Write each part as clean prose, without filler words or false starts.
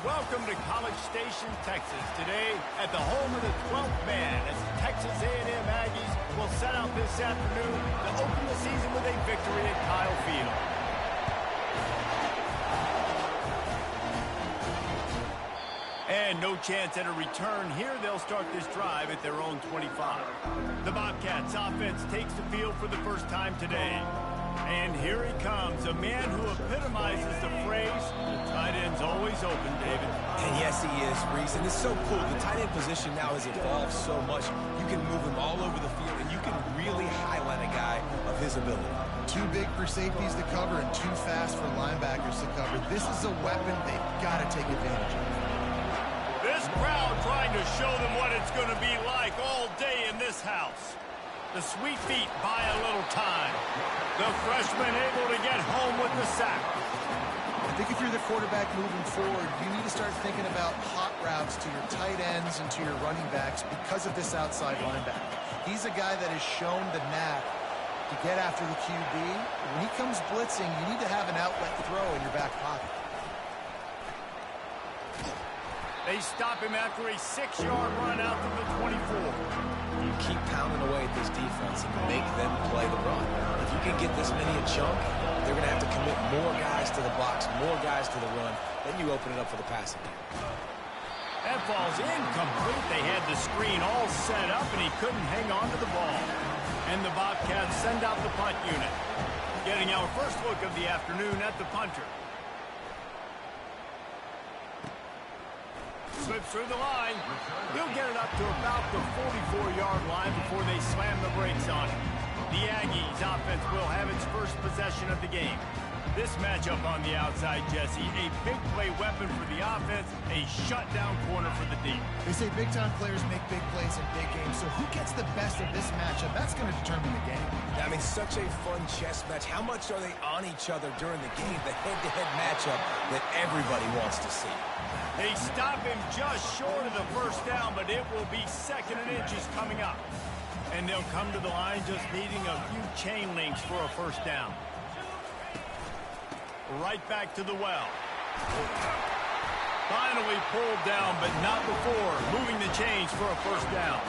Welcome to College Station, Texas. Today, at the home of the 12th man, as the Texas A&M Aggies will set out this afternoon to open the season with a victory at Kyle Field. And no chance at a return here. They'll start this drive at their own 25. The Bobcats offense takes the field for the first time today. And here he comes, a man who epitomizes the phrase, the tight end's always open, David. And yes, he is, Reese. And it's so cool. The tight end position now has evolved so much. You can move him all over the field, and you can really highlight a guy of his ability. Too big for safeties to cover and too fast for linebackers to cover. This is a weapon they've got to take advantage of. This crowd trying to show them what it's going to be like all day in this house. The Sweet Feet buy a little time. The freshman able to get home with the sack. I think if you're the quarterback moving forward, you need to start thinking about hot routes to your tight ends and to your running backs because of this outside linebacker. He's a guy that has shown the knack to get after the QB. When he comes blitzing, you need to have an outlet throw in your back pocket. They stop him after a 6-yard run out to the 24. You keep pounding away at this defense and make them play the run. If you can get this many a chunk, they're going to have to commit more guys to the box, more guys to the run. Then you open it up for the passing game. That ball's incomplete. They had the screen all set up, and he couldn't hang on to the ball. And the Bobcats send out the punt unit. Getting our first look of the afternoon at the punter. Slips through the line. He'll get it up to about the 44-yard line before they slam the brakes on him. The Aggies offense will have its first possession of the game. This matchup on the outside, Jesse, a big play weapon for the offense, a shutdown corner for the D. They say big-time players make big plays in big games, so who gets the best of this matchup? That's going to determine the game. I mean, such a fun chess match. How much are they on each other during the game? The head-to-head matchup that everybody wants to see. They stop him just short of the first down, but it will be 2nd and inches coming up. And they'll come to the line just needing a few chain links for a first down. Right back to the well. Finally pulled down, but not before moving the chains for a first down.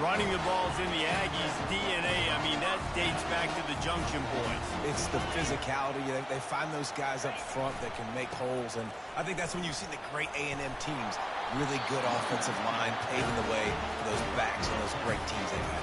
Running the ball's in the Aggies' DNA. I mean, that dates back to the Junction Boys. It's the physicality. They find those guys up front that can make holes, and I think that's when you see the great A&M teams. Really good offensive line paving the way for those backs and those great teams they've had.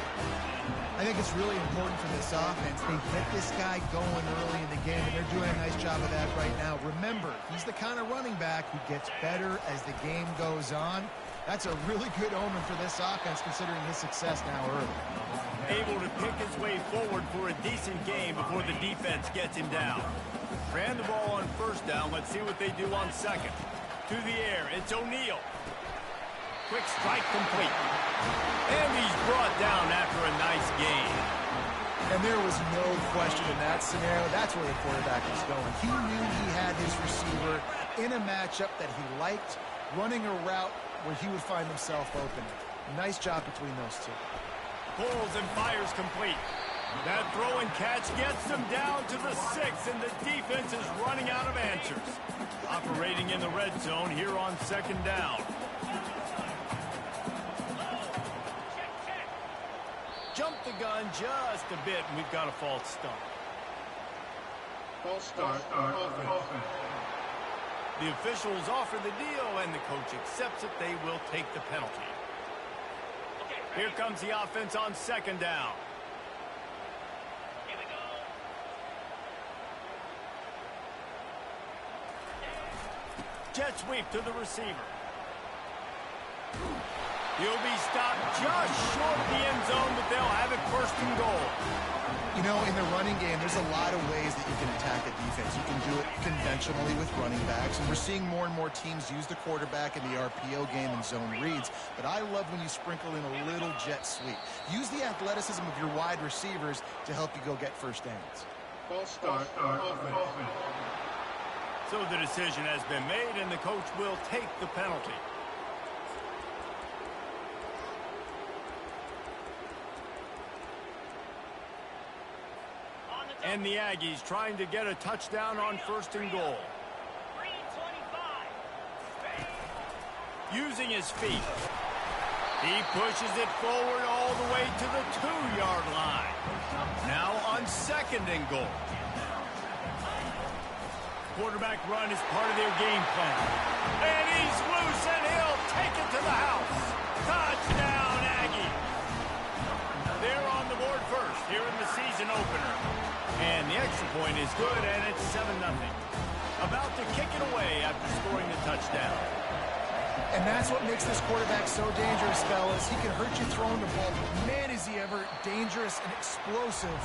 I think it's really important for this offense. They get this guy going early in the game, and they're doing a nice job of that right now. Remember, he's the kind of running back who gets better as the game goes on. That's a really good omen for this offense, considering his success now early. Able to pick his way forward for a decent game before the defense gets him down. Ran the ball on first down. Let's see what they do on second. To the air, it's O'Neal. Quick strike complete. And he's brought down after a nice gain. And there was no question in that scenario. That's where the quarterback was going. He knew he had his receiver in a matchup that he liked, running a route where he would find himself open. Nice job between those two. Pulls and fires complete. That throw and catch gets them down to the 6, and the defense is running out of answers. Operating in the red zone here on 2nd down. Jump the gun just a bit, and we've got a false start. False start. Offense. The officials offer the deal, and the coach accepts it. They will take the penalty. Here comes the offense on 2nd down. Here we go. Jet sweep to the receiver. He'll be stopped just short of the end zone, but they'll have it 1st and goal. You know, in the running game, there's a lot of ways that you can attack a defense. You can do it conventionally with running backs, and we're seeing more and more teams use the quarterback in the RPO game and zone reads, but I love when you sprinkle in a little jet sweep. Use the athleticism of your wide receivers to help you go get first downs. False start. Offense. So the decision has been made, and the coach will take the penalty. And the Aggies trying to get a touchdown on 1st and goal. using his feet. He pushes it forward all the way to the 2-yard line. Now on 2nd and goal. Quarterback run is part of their game plan. And he's loose, and he'll take it to the house. Touchdown, Aggie. They're on the board first here in the season opener. And the extra point is good, and it's 7-0. About to kick it away after scoring the touchdown. And that's what makes this quarterback so dangerous, fellas. He can hurt you throwing the ball. Man, is he ever dangerous and explosive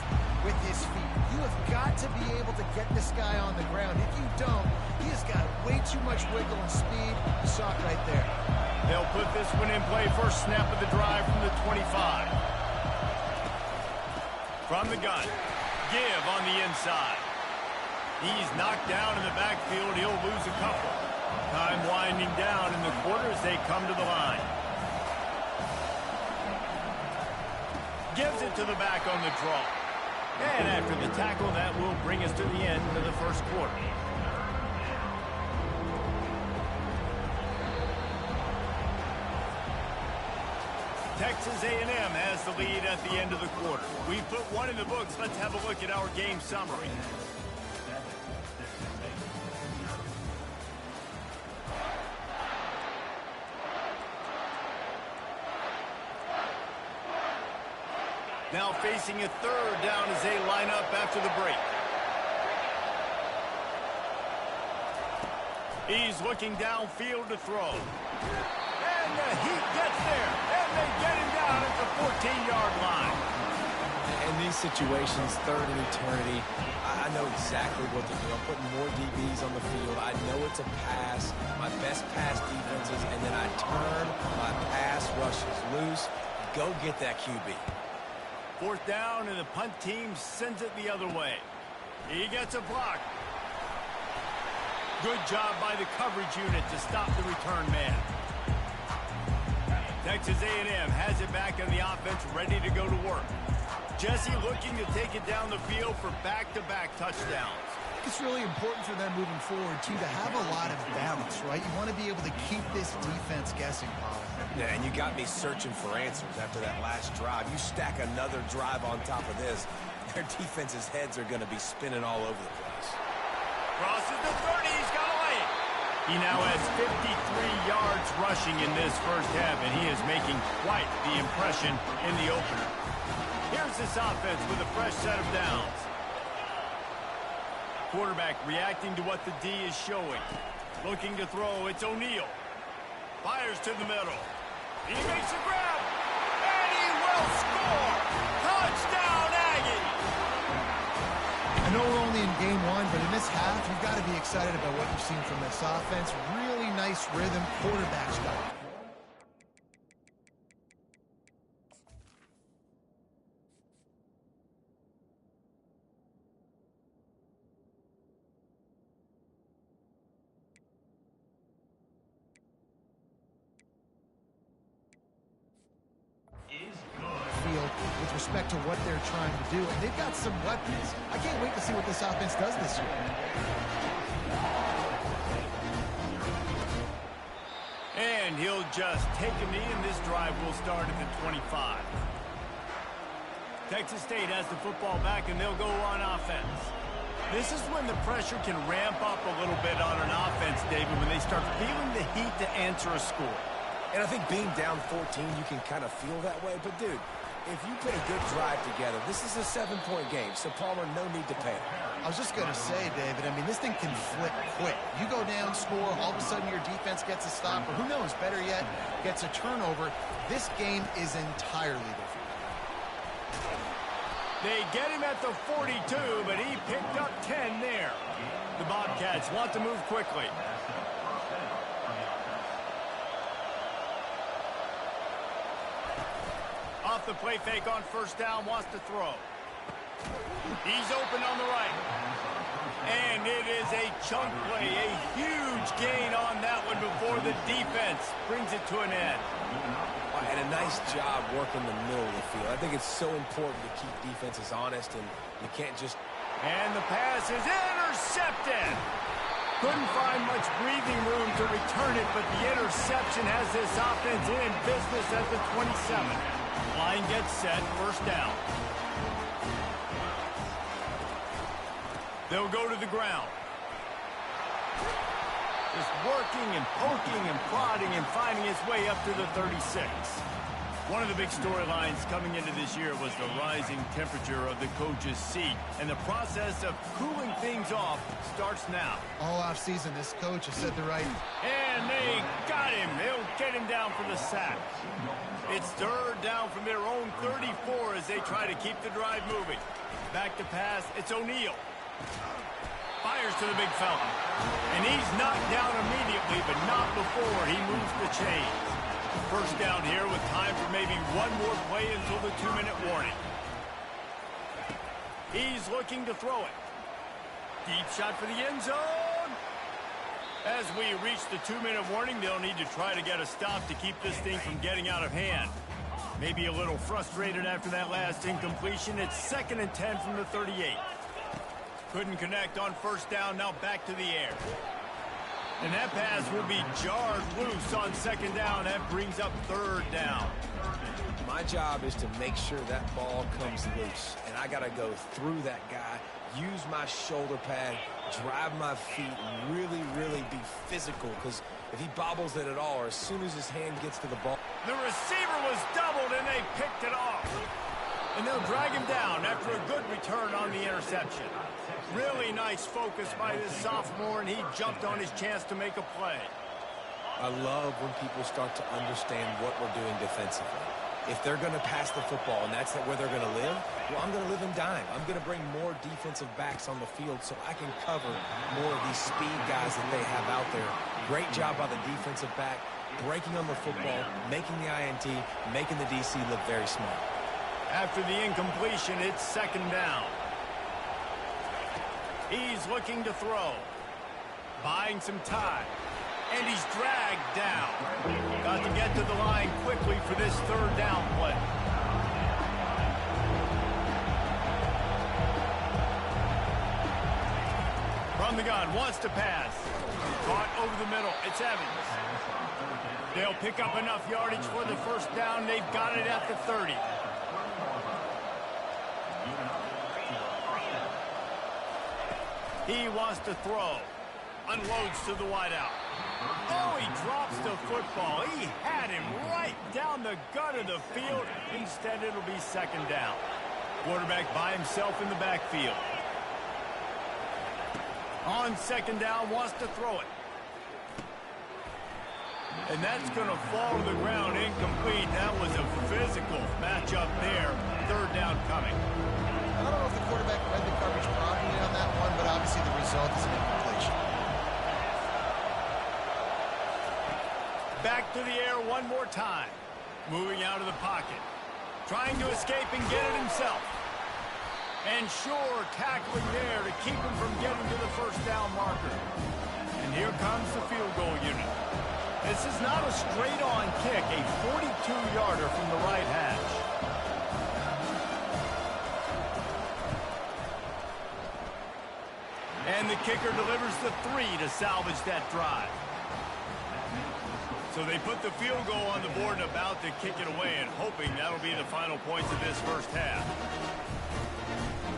with his feet. You have got to be able to get this guy on the ground. If you don't, he has got way too much wiggle and speed. You saw it right there. They'll put this one in play. First snap of the drive from the 25. From the gun. Give on the inside. He's knocked down in the backfield. He'll lose a couple. Time winding down in the quarter as they come to the line. Gives it to the back on the draw. And after the tackle, that will bring us to the end of the first quarter. Texas A&M has the lead at the end of the quarter. We put one in the books. Let's have a look at our game summary. Now facing a 3rd down as they line up after the break. He's looking downfield to throw. And the heat gets there. And they get him down at the 14-yard line. In these situations, 3rd and eternity, I know exactly what to do. I'm putting more DBs on the field. I know it's a pass, my best pass defenses, and then I turn my pass rushes loose. Go get that QB. 4th down, and the punt team sends it the other way. He gets a block. Good job by the coverage unit to stop the return man. Texas A&M has it back on the offense, ready to go to work. Jesse looking to take it down the field for back-to-back touchdowns. It's really important for them moving forward, too, to have a lot of balance, right? You want to be able to keep this defense guessing, Paul. Yeah, and you got me searching for answers after that last drive. You stack another drive on top of this, their defense's heads are going to be spinning all over the place. Crosses the 30, he's got away. He now has 53 yards rushing in this first half, and he is making quite the impression in the opener. Here's this offense with a fresh set of downs. Quarterback reacting to what the D is showing. Looking to throw, it's O'Neal. Fires to the middle. He makes a grab, and he will score! Touchdown, Aggie! I know we're only in game 1, but in this half, you've got to be excited about what you've seen from this offense. Really nice rhythm, quarterback style. With respect to what they're trying to do, and they've got some weapons. I can't wait to see what this offense does this year. And he'll just take a knee, and this drive will start at the 25. Texas State has the football back, and they'll go on offense. This is when the pressure can ramp up a little bit on an offense, David, when they start feeling the heat to answer a score. And I think being down 14, you can kind of feel that way. But, dude, if you put a good drive together, this is a 7-point game, so Palmer, no need to panic. I was just going to say, David, I mean, this thing can flip quick. You go down, score, all of a sudden your defense gets a stop, or who knows, better yet, gets a turnover. This game is entirely different. They get him at the 42, but he picked up 10 there. The Bobcats want to move quickly. Off the play fake on first down, wants to throw. He's open on the right. And it is a chunk play, a huge gain on that one before the defense brings it to an end. And a nice job working the middle of the field. I think it's so important to keep defenses honest, and you can't just... And the pass is intercepted. Couldn't find much breathing room to return it, but the interception has this offense in business at the 27. Line gets set, first down. They'll go to the ground. Just working and poking and prodding and finding his way up to the 36. One of the big storylines coming into this year was the rising temperature of the coach's seat. And the process of cooling things off starts now. All offseason, this coach has said the right. And they got him. They'll get him down for the sack. It's third down from their own 34 as they try to keep the drive moving. Back to pass, it's O'Neal. Fires to the big fella. And he's knocked down immediately, but not before he moves the chains. First down here with time for maybe one more play until the 2-minute warning. He's looking to throw it. Deep shot for the end zone. As we reach the 2-minute warning, they'll need to try to get a stop to keep this thing from getting out of hand. Maybe a little frustrated after that last incompletion. It's 2nd and 10 from the 38. Couldn't connect on first down, now back to the air. And that pass will be jarred loose on 2nd down. That brings up 3rd down. My job is to make sure that ball comes loose. And I got to go through that guy, use my shoulder pad, drive my feet, and really, really be physical. Because if he bobbles it at all, or as soon as his hand gets to the ball. The receiver was doubled, and they picked it off. And they'll drag him down after a good return on the interception. Really nice focus by this sophomore, and he jumped on his chance to make a play. I love when people start to understand what we're doing defensively. If they're going to pass the football and that's where they're going to live, well, I'm going to live in dime. I'm going to bring more defensive backs on the field so I can cover more of these speed guys that they have out there. Great job by the defensive back, breaking on the football, making the INT, making the DC look very smart. After the incompletion, it's 2nd down. He's looking to throw. Buying some time. And he's dragged down. Got to get to the line quickly for this 3rd down play. From the gun, wants to pass. Caught over the middle. It's Evans. They'll pick up enough yardage for the first down. They've got it at the 30. He wants to throw. Unloads to the wideout. Oh, he drops the football. He had him right down the gut of the field. Instead, it'll be 2nd down. Quarterback by himself in the backfield. On 2nd down, wants to throw it. And that's going to fall to the ground incomplete. That was a physical matchup there. 3rd down coming. I don't know if the quarterback read the coverage properly on that one, but obviously the result is an incompletion. Back to the air one more time. Moving out of the pocket. Trying to escape and get it himself. And sure, tackling there to keep him from getting to the first down marker. And here comes the field goal unit. This is not a straight-on kick, a 42-yarder from the right hash. And the kicker delivers the 3 to salvage that drive. So they put the field goal on the board and about to kick it away, and hoping that'll be the final points of this first half.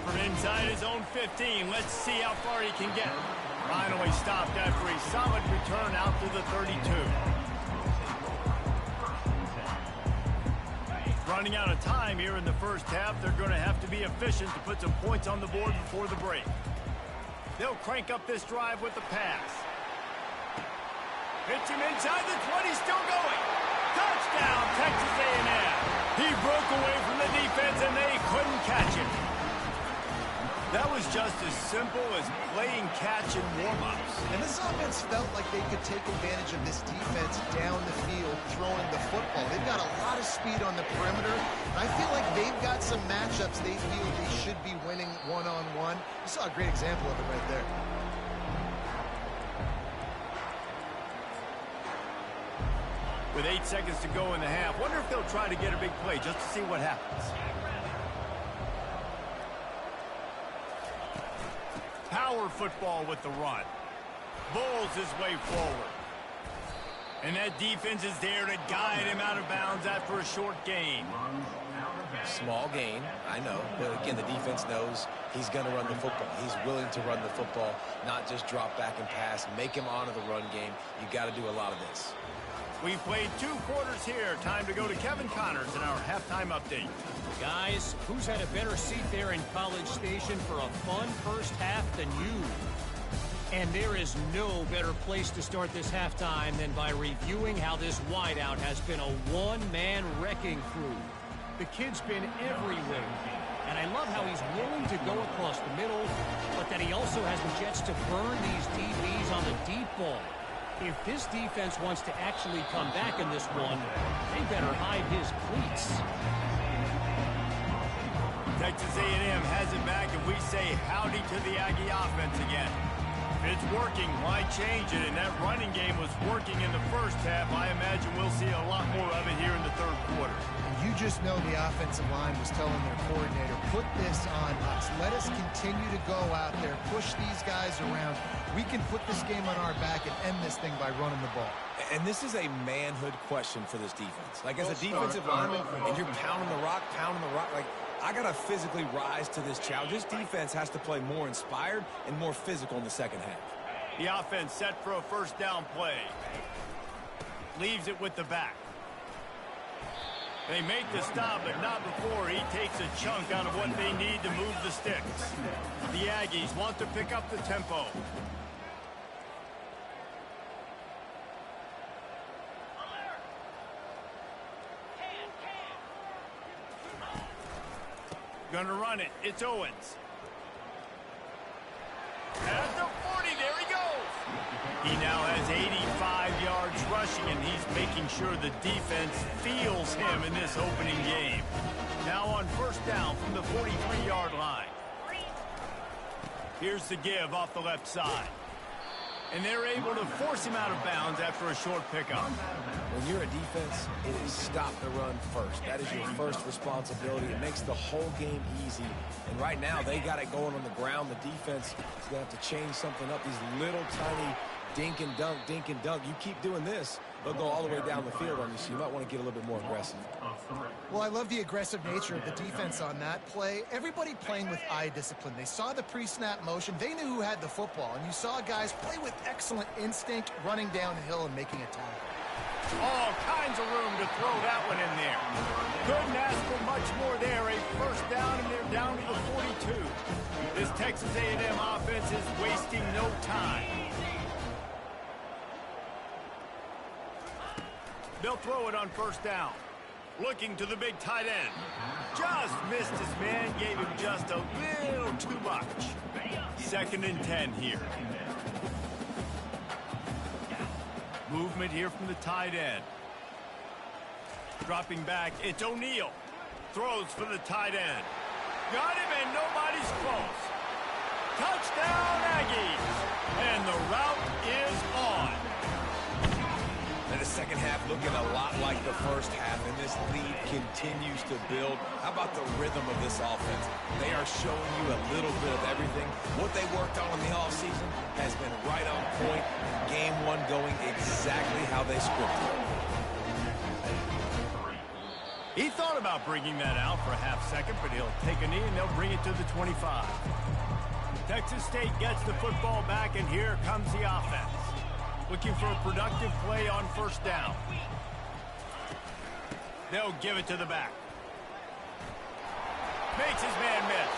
From inside his own 15, let's see how far he can get. Finally stopped after a solid return out to the 32. Running out of time here in the first half, they're going to have to be efficient to put some points on the board before the break. They'll crank up this drive with the pass. Hits him inside the 20, still going. Touchdown, Texas A&M. He broke away from the defense, and they couldn't catch him. That was just as simple as playing catch in warm-ups. And this offense felt like they could take advantage of this defense down the field, throwing the football. They've got a lot of speed on the perimeter, and I feel like they've got some matchups they feel they should be winning one-on-one. You saw a great example of it right there. With 8 seconds to go in the half, wonder if they'll try to get a big play just to see what happens. Power football with the run. Bowls his way forward. And that defense is there to guide him out of bounds after a short gain. Small gain, I know. But again, the defense knows he's going to run the football. He's willing to run the football, not just drop back and pass, make him honor the run game. You got to do a lot of this. We've played 2 quarters here. Time to go to Kevin Connors in our halftime update. Guys, who's had a better seat there in College Station for a fun first half than you? And there is no better place to start this halftime than by reviewing how this wideout has been a one-man wrecking crew. The kid's been everywhere. And I love how he's willing to go across the middle, but that he also has the Jets to burn these DBs on the deep ball. If this defense wants to actually come back in this one, they better hide his cleats. Texas A&M has it back, and we say howdy to the Aggie offense again. If it's working, why change it? And that running game was working in the first half. I imagine we'll see a lot more of it here in the third quarter. And you just know the offensive line was telling their coordinator, put this on us. Let us continue to go out there, push these guys around. We can put this game on our back and end this thing by running the ball. And this is a manhood question for this defense. Like, as a defensive lineman, and you're pounding the rock, like, I got to physically rise to this challenge. This defense has to play more inspired and more physical in the second half. The offense set for a first down play. Leaves it with the back. They make the stop, but not before he takes a chunk out of what they need to move the sticks. The Aggies want to pick up the tempo. Gonna run it. It's Owens. At the 40, there he goes. He now has 85 yards rushing, and he's making sure the defense feels him in this opening game. Now on first down from the 43-yard line. Here's the give off the left side. And they're able to force him out of bounds after a short pickup. When you're a defense, it is stop the run first. That is your first responsibility. It makes the whole game easy. And right now, they got it going on the ground. The defense is going to have to change something up. These little tiny dink and dunk, dink and dunk. You keep doing this, they'll go all the way down the field on you, so you might want to get a little bit more aggressive. Well, I love the aggressive nature of the defense on that play. Everybody playing with eye discipline. They saw the pre-snap motion. They knew who had the football, and you saw guys play with excellent instinct, running downhill and making a tackle. All kinds of room to throw that one in there. Couldn't ask for much more there. A first down, and they're down to the 42. This Texas A&M offense is wasting no time. They'll throw it on first down. Looking to the big tight end. Just missed his man, gave him just a little too much. 2nd and 10 here. Movement here from the tight end. Dropping back, it's O'Neal. Throws for the tight end. Got him, and nobody's close. Touchdown, Aggies! And the route is on. And the second half looking a lot like the first half, and this lead continues to build. How about the rhythm of this offense? They are showing you a little bit of everything. What they worked on in the offseason has been right on point. Game 1 going exactly how they scripted it. He thought about bringing that out for a half second, but he'll take a knee and they'll bring it to the 25. Texas State gets the football back, and here comes the offense. Looking for a productive play on first down. They'll give it to the back. Makes his man miss.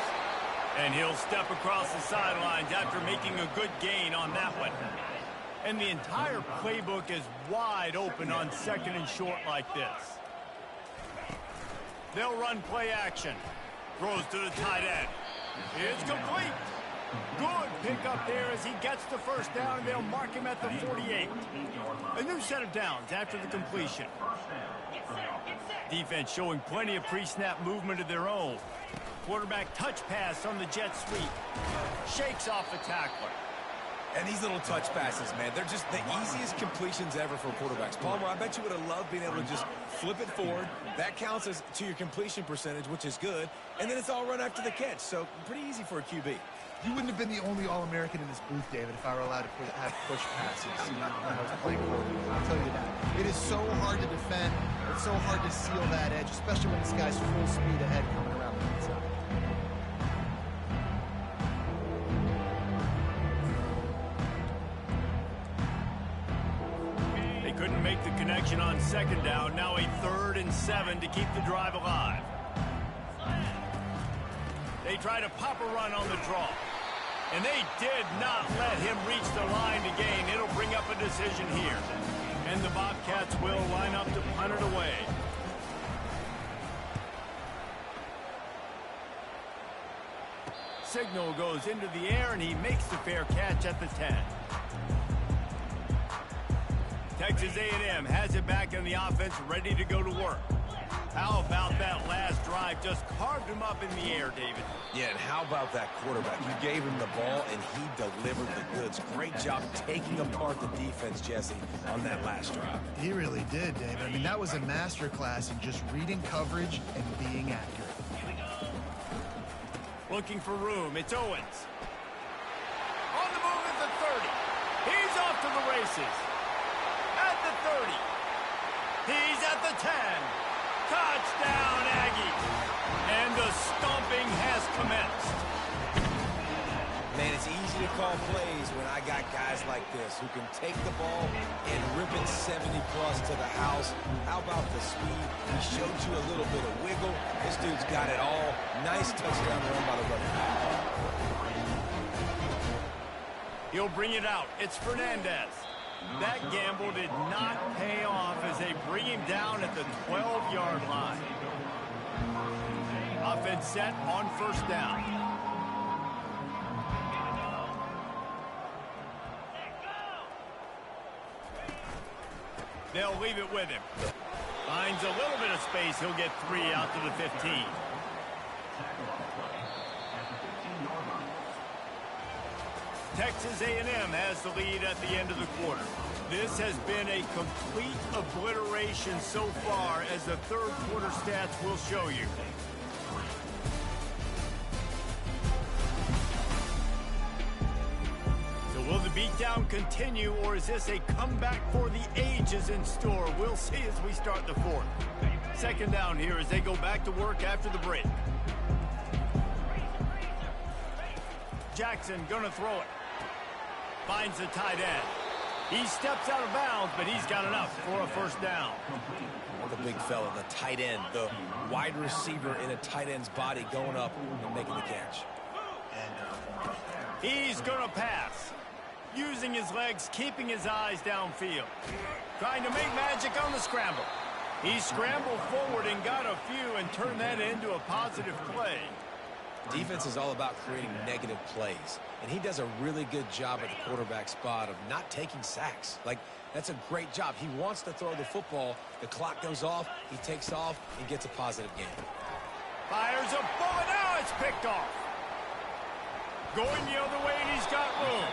And he'll step across the sidelines after making a good gain on that one. And the entire playbook is wide open on 2nd and short like this. They'll run play action. Throws to the tight end. It's complete. Good pickup there as he gets the first down, and they'll mark him at the 48. A new set of downs after the completion. Defense showing plenty of pre-snap movement of their own. Quarterback touch pass on the jet sweep. Shakes off the tackler. And these little touch passes, man, they're just the easiest completions ever for quarterbacks. Palmer, I bet you would have loved being able to just flip it forward. That counts as to your completion percentage, which is good. And then it's all run after the catch. So pretty easy for a QB. You wouldn't have been the only All-American in this booth, David, if I were allowed to have push passes when I was playing quarterback. I'll tell you that. It is so hard to defend. It's so hard to seal that edge, especially when this guy's full speed ahead coming around the inside. Couldn't make the connection on second down. Now a 3rd and 7 to keep the drive alive. They try to pop a run on the draw. And they did not let him reach the line to gain. It'll bring up a decision here. And the Bobcats will line up to punt it away. Signal goes into the air, and he makes the fair catch at the 10. Texas A&M has it back in the offense, ready to go to work. How about that last drive? Just carved him up in the air, David. Yeah, and how about that quarterback? You gave him the ball, and he delivered the goods. Great job taking apart the defense, Jesse, on that last drive. He really did, David. I mean, that was a masterclass in just reading coverage and being accurate. Looking for room. It's Owens. On the move at the 30. He's off to the races. At the 30. He's at the 10. Touchdown, Aggies. And the stomping has commenced. Man, it's easy to call plays when I got guys like this who can take the ball and rip it 70-plus to the house. How about the speed? He showed you a little bit of wiggle. This dude's got it all. Nice touchdown run by the running back. He'll bring it out. It's Fernandez. That gamble did not pay off as they bring him down at the 12-yard line. Offense set on 1st down. They'll leave it with him. Finds a little bit of space. He'll get 3 out to the 15. Texas A&M has the lead at the end of the quarter. This has been a complete obliteration so far, as the 3rd quarter stats will show you. So will the beatdown continue, or is this a comeback for the ages in store? We'll see as we start the 4th. 2nd down here as they go back to work after the break. Jackson gonna throw it. Finds the tight end. He steps out of bounds, but he's got enough for a 1st down. The big fella, the tight end, the wide receiver in a tight end's body going up and making the catch. He's gonna pass. Using his legs, keeping his eyes downfield. Trying to make magic on the scramble. He scrambled forward and got a few and turned that into a positive play. Defense is all about creating negative plays, and he does a really good job at the quarterback spot of not taking sacks. Like, that's a great job. He wants to throw the football. The clock goes off. He takes off and gets a positive gain. Fires a bullet. Now it's picked off. Going the other way, and he's got room.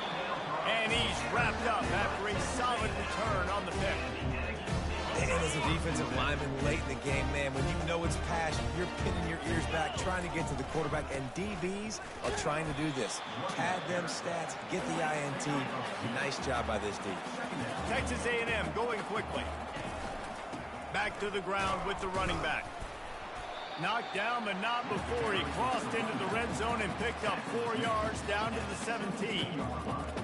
And he's wrapped up after a solid return on the pick. And as a defensive lineman late in the game, man, when you know it's passion, you're pinning your ears back, trying to get to the quarterback, and DBs are trying to do this. Pad them stats, get the INT. Nice job by this D. Texas A&M going quickly. Back to the ground with the running back. Knocked down, but not before he crossed into the red zone and picked up 4 yards down to the 17.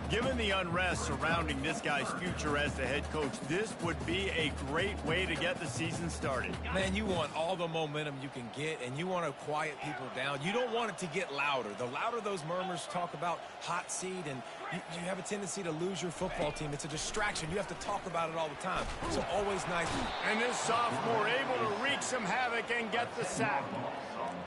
Given the unrest surrounding this guy's future as the head coach, this would be a great way to get the season started. Man, you want all the momentum you can get, and you want to quiet people down. You don't want it to get louder. The louder those murmurs talk about hot seat, and you have a tendency to lose your football team. It's a distraction. You have to talk about it all the time. So always nice. And this sophomore able to wreak some havoc and get the sack.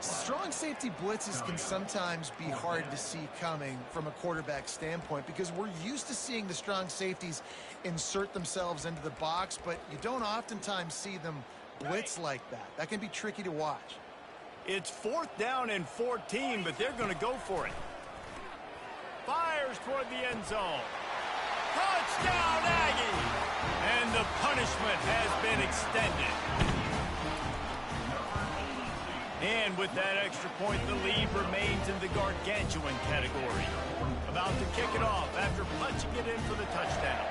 Strong safety blitzes can sometimes be hard to see coming from a quarterback standpoint because we're used to seeing the strong safeties insert themselves into the box, but you don't oftentimes see them blitz like that. That can be tricky to watch. It's 4th down and 14, but they're going to go for it. Fires toward the end zone. Touchdown, Aggie! And the punishment has been extended. And with that extra point, the lead remains in the gargantuan category. About to kick it off after punching it in for the touchdown.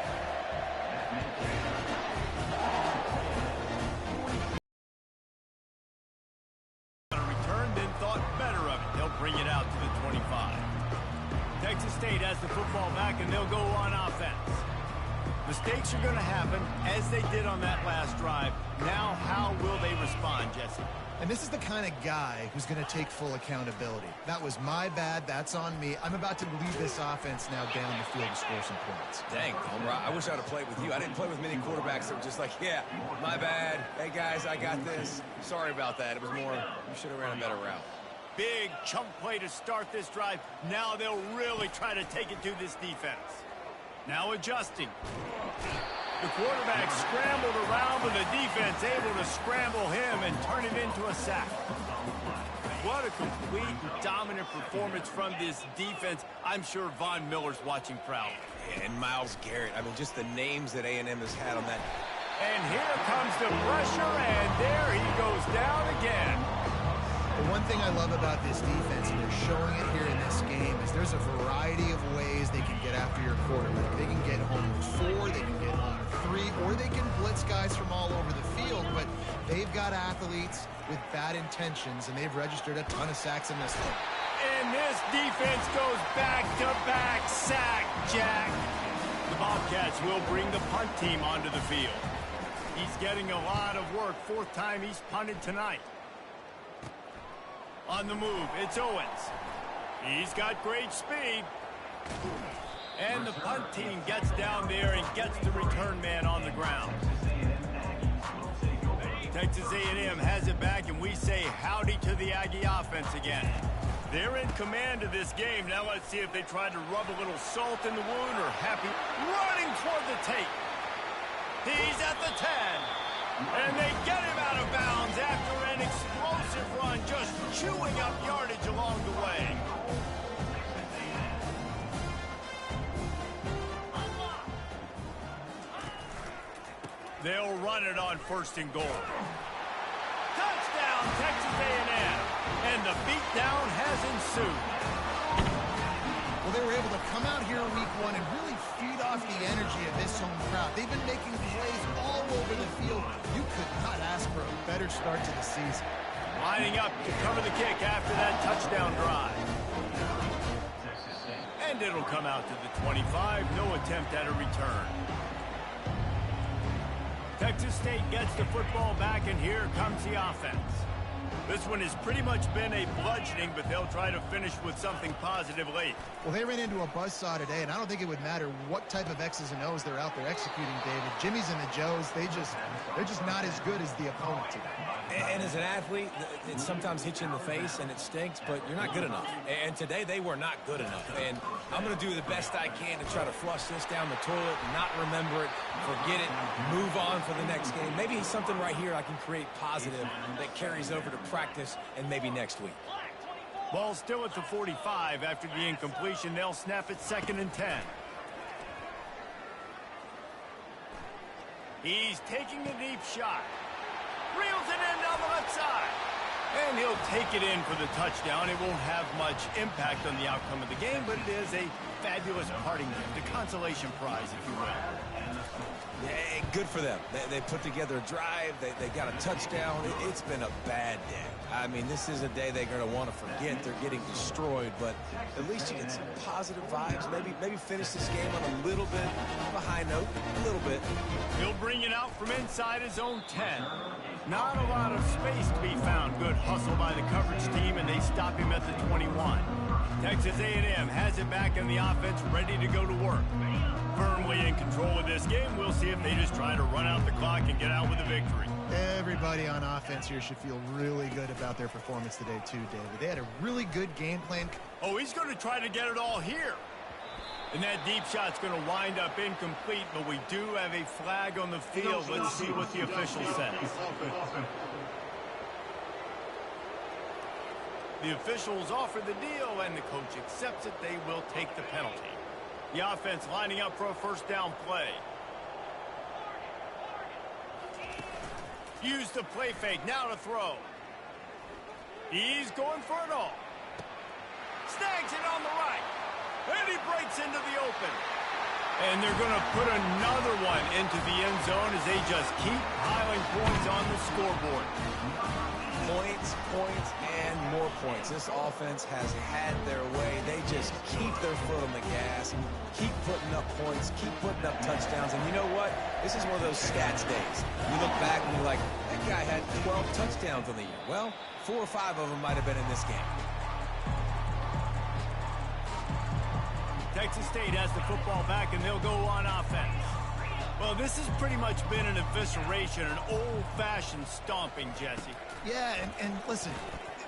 Return, then thought better of it. They'll bring it out to the 25. Texas State has the football back, and they'll go on offense. Mistakes are going to happen, as they did on that last drive. Now, how will they respond, Jesse? And this is the kind of guy who's going to take full accountability. That was my bad. That's on me. I'm about to lead this offense now down the field to score some points. Dang, Homer, I wish I would have played with you. I didn't play with many quarterbacks that were just like, yeah, my bad. Hey, guys, I got this. Sorry about that. It was more, you should have ran a better route. Big chunk play to start this drive. Now they'll really try to take it to this defense. Now adjusting. The quarterback scrambled around, but the defense able to scramble him and turn it into a sack. What a complete and dominant performance from this defense. I'm sure Von Miller's watching proud. And Myles Garrett, I mean, just the names that A&M has had on that. And here comes the pressure, and there he goes down again. The one thing I love about this defense, and they're showing it here in this game, is there's a variety of ways they can get after your quarterback. They can get home with 4, they can get home with 3, or they can blitz guys from all over the field, but they've got athletes with bad intentions, and they've registered a ton of sacks in this one. And this defense goes back-to-back sack, Jack. The Bobcats will bring the punt team onto the field. He's getting a lot of work. 4th time he's punted tonight. On the move, it's Owens. He's got great speed. And the punt team gets down there and gets the return man on the ground. Texas A&M has it back, and we say howdy to the Aggie offense again. They're in command of this game. Now let's see if they try to rub a little salt in the wound or happy running toward the tape. He's at the 10. And they get him out of bounds after an explosive run, just chewing up yardage along the way. They'll run it on 1st and goal. Touchdown, Texas A&M. And the beatdown has ensued. Well, they were able to come out here in week 1 and really feed off the energy of this home crowd. They've been making plays all over the field. You could not ask for a better start to the season. Lining up to cover the kick after that touchdown drive. And it'll come out to the 25. No attempt at a return. Texas State gets the football back, and here comes the offense. This one has pretty much been a bludgeoning, but they'll try to finish with something positive late. Well, they ran into a buzzsaw today, and I don't think it would matter what type of X's and O's they're out there executing, David. Jimmy's and the Joes, they're just not as good as the opponent team. And as an athlete, it sometimes hits you in the face and it stinks, but you're not good enough. And today they were not good enough. And I'm going to do the best I can to try to flush this down the toilet, not remember it, forget it, move on for the next game. Maybe something right here I can create positive that carries over to practice and maybe next week. Ball still at the 45 after the incompletion. They'll snap it 2nd and 10. He's taking a deep shot. Reels it in down the left side. And he'll take it in for the touchdown. It won't have much impact on the outcome of the game, but it is a fabulous parting gift, a consolation prize, if you will. Yeah, good for them. They put together a drive. They got a touchdown. It's been a bad day. I mean, this is a day they're going to want to forget. They're getting destroyed, but at least you get some positive vibes. Maybe finish this game on a little bit of a high note, a little bit. He'll bring it out from inside his own 10. Not a lot of space to be found. Good hustle by the coverage team, and they stop him at the 21. Texas A&M has it back in the offense, ready to go to work. Firmly in control of this game. We'll see if they just try to run out the clock and get out with a victory. Everybody on offense here should feel really good about their performance today too, David. They had a really good game plan. Oh, he's going to try to get it all here. And that deep shot's going to wind up incomplete, but we do have a flag on the field. Let's see what the official says. The officials offer the deal, and the coach accepts it. They will take the penalty. The offense lining up for a first down play. Use the play fake. Now to throw. He's going for it all. Snags it on the right. And he breaks into the open. And they're going to put another one into the end zone as they just keep piling points on the scoreboard. Points, points, and more points. This offense has had their way. They just keep their foot on the gas, keep putting up points, keep putting up touchdowns. And you know what? This is one of those stats days. You look back and you're like, that guy had 12 touchdowns on the year. Well, 4 or 5 of them might have been in this game. Texas State has the football back, and they'll go on offense. Well, this has pretty much been an evisceration, an old-fashioned stomping, Jesse. Yeah, and listen,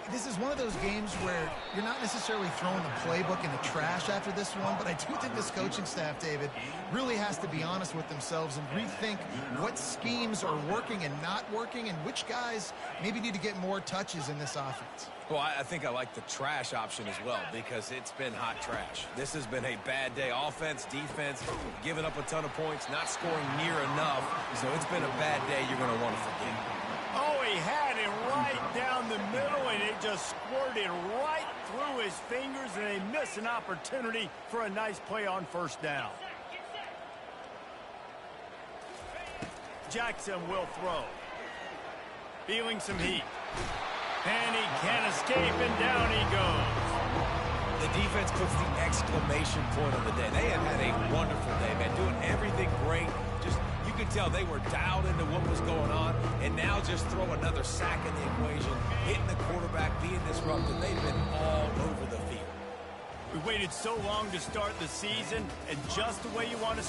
this is one of those games where you're not necessarily throwing the playbook in the trash after this one, but I do think this coaching staff, David, really has to be honest with themselves and rethink what schemes are working and not working and which guys maybe need to get more touches in this offense. Well, I think I like the trash option as well because it's been hot trash. This has been a bad day. Offense, defense, giving up a ton of points, not scoring near enough. So it's been a bad day you're going to want to forget. Oh, he had it right down the middle, and it just squirted right through his fingers, and they miss an opportunity for a nice play on first down. Jackson will throw. Feeling some heat. And he can't escape, and down he goes. The defense puts the exclamation point on the day. They have had a wonderful day, man, doing everything great. Just, you could tell they were dialed into what was going on, and now just throw another sack in the equation, hitting the quarterback, being disruptive. They've been all over the field. We waited so long to start the season, and just the way you want to...